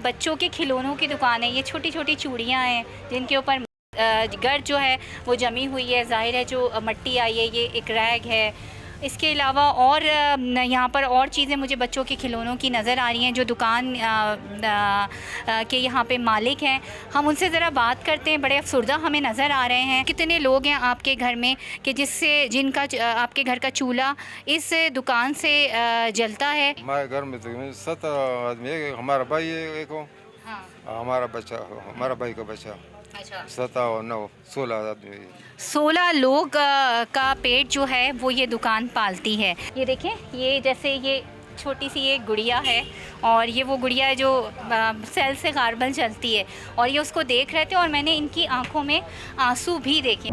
बच्चों के खिलौनों की दुकान है। ये छोटी छोटी चूड़ियाँ हैं जिनके ऊपर गर्द जो है वो जमी हुई है, ज़ाहिर है जो मिट्टी आई है। ये एक रैग है। इसके अलावा और यहाँ पर और चीज़ें मुझे बच्चों के खिलौनों की नज़र आ रही हैं। जो दुकान के यहाँ पे मालिक हैं, हम उनसे ज़रा बात करते हैं। बड़े अफसरदा हमें नज़र आ रहे हैं। कितने लोग हैं आपके घर में कि जिनका आपके घर का चूल्हा इस दुकान से जलता है? हमारे घर में तो 7 आदमी है। हमारा भाई है एक, हाँ। हमारा बच्चा, हमारा भाई का बच्चा। अच्छा। 7 और 9 16 आदमी है। 16 लोग का पेट जो है वो ये दुकान पालती है। ये देखें, ये जैसे ये छोटी सी ये गुड़िया है और ये वो गुड़िया है जो सेल से गार्बल चलती है और ये उसको देख रहे थे और मैंने इनकी आंखों में आंसू भी देखे।